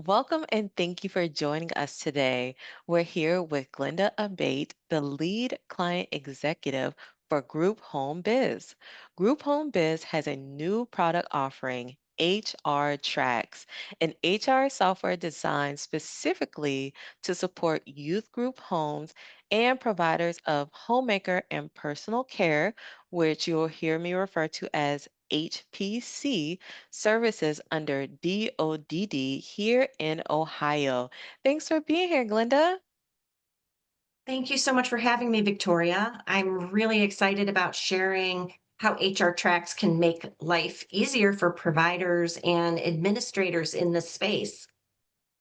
Welcome and thank you for joining us today. We're here with Glenda Abate, the lead client executive for Group Home Biz. Group Home Biz has a new product offering, HR Tracks, an HR software designed specifically to support youth group homes and providers of homemaker and personal care, which you'll hear me refer to as HPC services under DODD here in Ohio. Thanks for being here, Glenda. Thank you so much for having me, Victoria. I'm really excited about sharing how HRTracks can make life easier for providers and administrators in this space.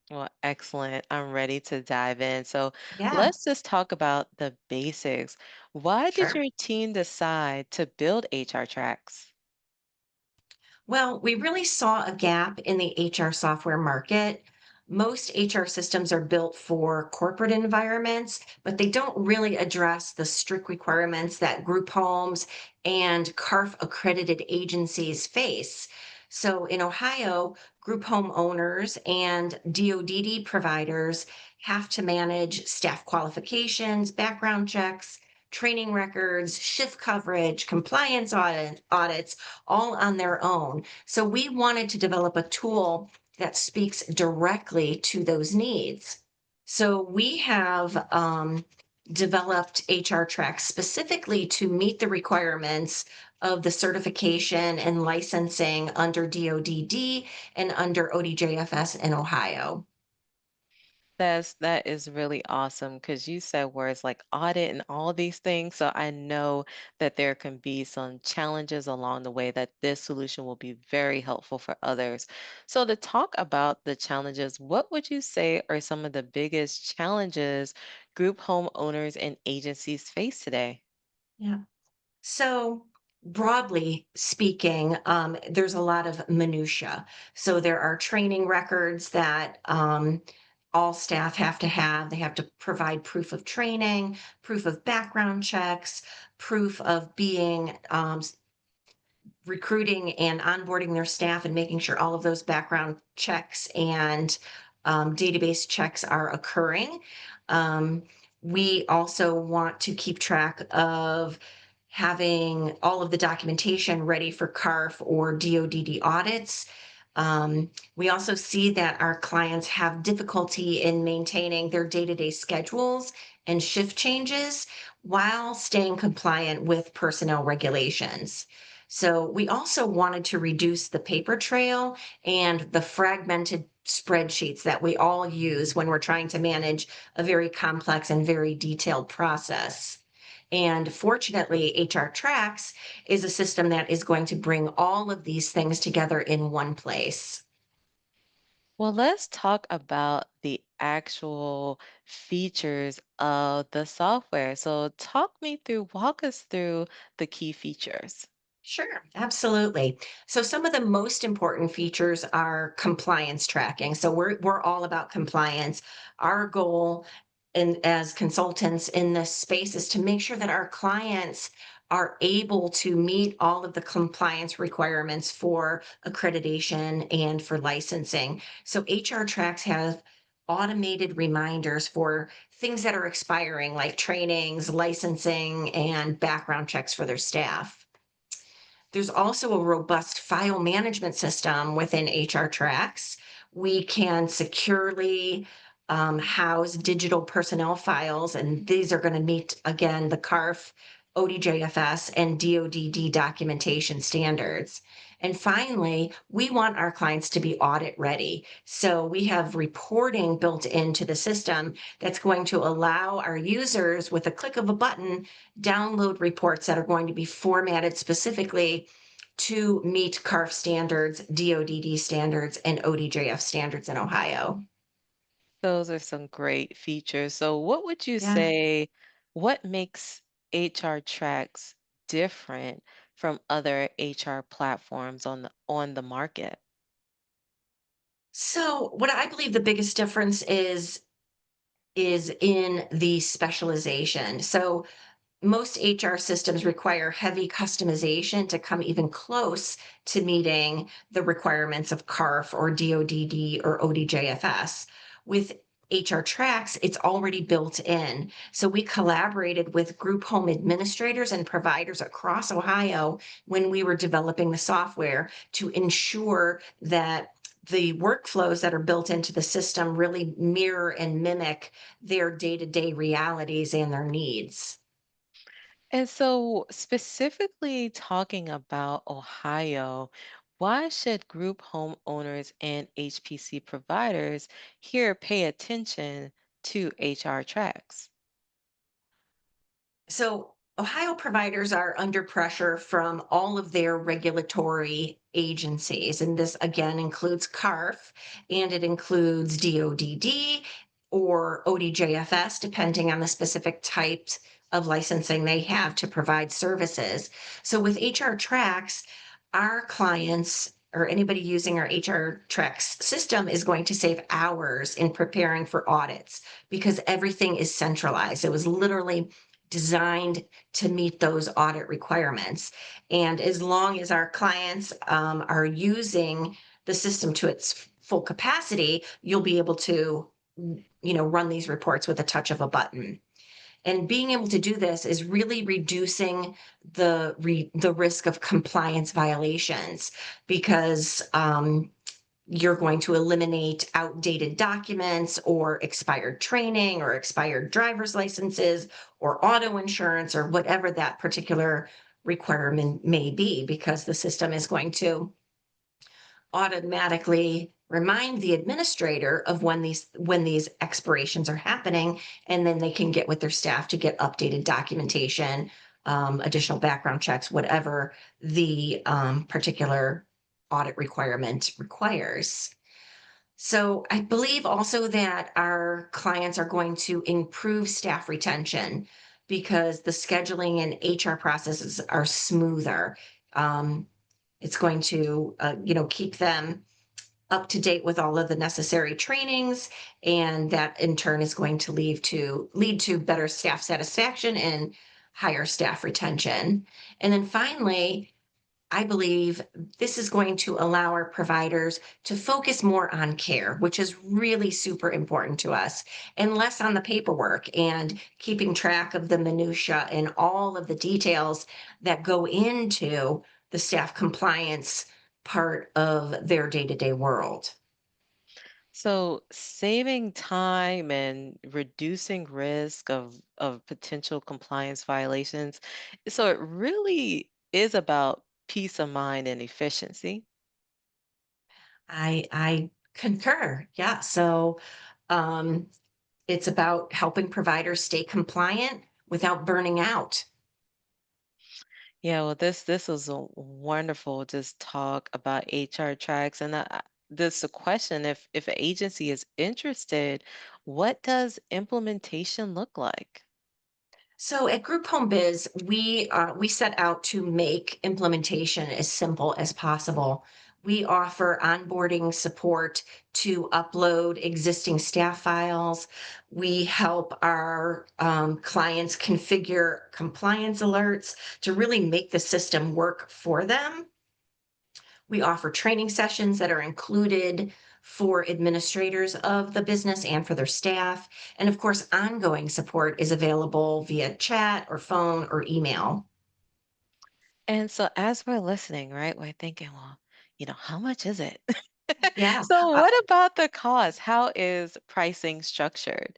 Well, excellent. I'm ready to dive in. So Yeah, let's just talk about the basics. Why did sure. your team decide to build HR Tracks? Well, we really saw a gap in the HR software market. Most HR systems are built for corporate environments, but they don't really address the strict requirements that group homes and CARF accredited agencies face. So in Ohio, group home owners and DODD providers have to manage staff qualifications, background checks, training records, shift coverage, compliance audits, all on their own. So we wanted to develop a tool that speaks directly to those needs. So we have developed HR Tracks specifically to meet the requirements of the certification and licensing under DODD and under ODJFS in Ohio. That is really awesome because you said words like audit and all these things. So I know that there can be some challenges along the way that this solution will be very helpful for others. So to talk about the challenges, what would you say are some of the biggest challenges group home owners and agencies face today? Yeah. So, broadly speaking, there's a lot of minutia. So there are training records that all staff have to have. They have to provide proof of training, proof of background checks, proof of being recruiting and onboarding their staff and making sure all of those background checks and database checks are occurring. Um, we also want to keep track of having all of the documentation ready for CARF or DODD audits. We also see that our clients have difficulty in maintaining their day to day schedules and shift changes while staying compliant with personnel regulations. So we also wanted to reduce the paper trail and the fragmented spreadsheets that we all use when we're trying to manage a very complex and very detailed process. And fortunately, HR Tracks is a system that is going to bring all of these things together in one place. Well, let's talk about the actual features of the software. So walk us through the key features. Sure, absolutely. So some of the most important features are compliance tracking. So we're all about compliance. Our goal in as consultants in this space is to make sure that our clients are able to meet all of the compliance requirements for accreditation and for licensing. So HR Tracks have automated reminders for things that are expiring like trainings, licensing, and background checks for their staff. There's also a robust file management system within HR Tracks. We can securely house digital personnel files, and these are going to meet again the CARF, ODJFS, and DODD documentation standards. And finally, we want our clients to be audit ready. So we have reporting built into the system that's going to allow our users, with a click of a button, download reports that are going to be formatted specifically to meet CARF standards, DODD standards, and ODJF standards in Ohio. Those are some great features. So, what would you Yeah. say, what makes HR Tracks different from other HR platforms on the market? So what I believe the biggest difference is in the specialization. So most HR systems require heavy customization to come even close to meeting the requirements of CARF or DODD or ODJFS. With HRTracks, it's already built in. So we collaborated with group home administrators and providers across Ohio when we were developing the software to ensure that the workflows that are built into the system really mirror and mimic their day-to-day realities and their needs. And so, specifically talking about Ohio, why should group homeowners and HPC providers here pay attention to HR tracks? So, Ohio providers are under pressure from all of their regulatory agencies. And this again includes CARF and it includes DODD or ODJFS, depending on the specific types of licensing they have to provide services. So, with HR Tracks, our clients or anybody using our HR Tracks system is going to save hours in preparing for audits because everything is centralized. It was literally designed to meet those audit requirements. And as long as our clients are using the system to its full capacity, you'll be able to, run these reports with a touch of a button. And being able to do this is really reducing the risk of compliance violations because you're going to eliminate outdated documents or expired training or expired driver's licenses or auto insurance or whatever that particular requirement may be because the system is going to automatically remind the administrator of when these expirations are happening, and then they can get with their staff to get updated documentation, additional background checks, whatever the particular audit requirement requires. So I believe also that our clients are going to improve staff retention because the scheduling and HR processes are smoother. Um, it's going to, keep them up to date with all of the necessary trainings, and that in turn is going to lead to better staff satisfaction and higher staff retention. And then finally, I believe this is going to allow our providers to focus more on care, which is really super important to us, and less on the paperwork and keeping track of the minutia and all of the details that go into the staff compliance part of their day-to-day world. So, saving time and reducing risk of potential compliance violations. So, it really is about peace of mind and efficiency. I concur. Yeah. So um, it's about helping providers stay compliant without burning out. Yeah, well, this was a wonderful just talk about HR tracks, and this a question: if an agency is interested, what does implementation look like? So at Group Home Biz, we set out to make implementation as simple as possible. We offer onboarding support to upload existing staff files. We help our clients configure compliance alerts to really make the system work for them. We offer training sessions that are included for administrators of the business and for their staff. And of course, ongoing support is available via chat or phone or email. And so, as we're listening, right, we're thinking, well, how much is it? Yeah. So, what about the cost? How is pricing structured?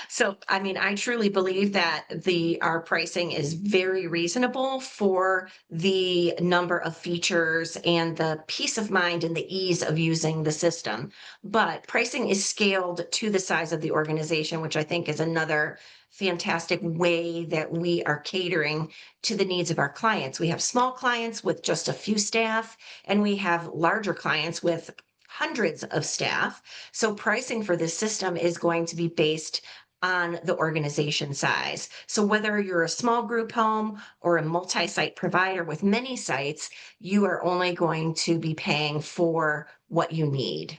So, I mean, I truly believe that the our pricing is very reasonable for the number of features and the peace of mind and the ease of using the system. But pricing is scaled to the size of the organization, which I think is another fantastic way that we are catering to the needs of our clients. We have small clients with just a few staff, and we have larger clients with hundreds of staff. So pricing for this system is going to be based on the organization size. So whether you're a small group home or a multi-site provider with many sites, you are only going to be paying for what you need.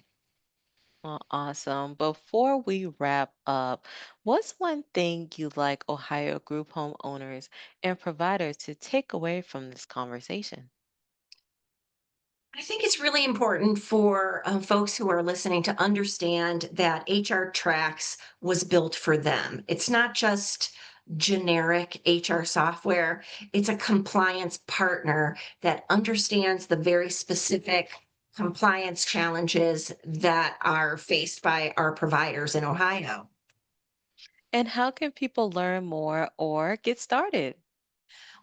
Well, awesome. Before we wrap up, what's one thing you'd like Ohio group home owners and providers to take away from this conversation? I think it's really important for folks who are listening to understand that HR Tracks was built for them. It's not just generic HR software, it's a compliance partner that understands the very specific compliance challenges that are faced by our providers in Ohio. And how can people learn more or get started?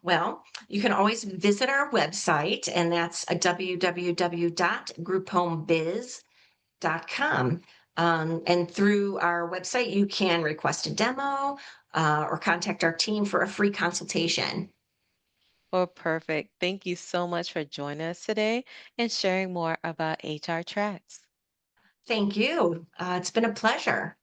Well, you can always visit our website, and that's a www.grouphomebiz.com. And through our website, you can request a demo or contact our team for a free consultation. Well, perfect. Thank you so much for joining us today and sharing more about HR Tracks. Thank you. It's been a pleasure.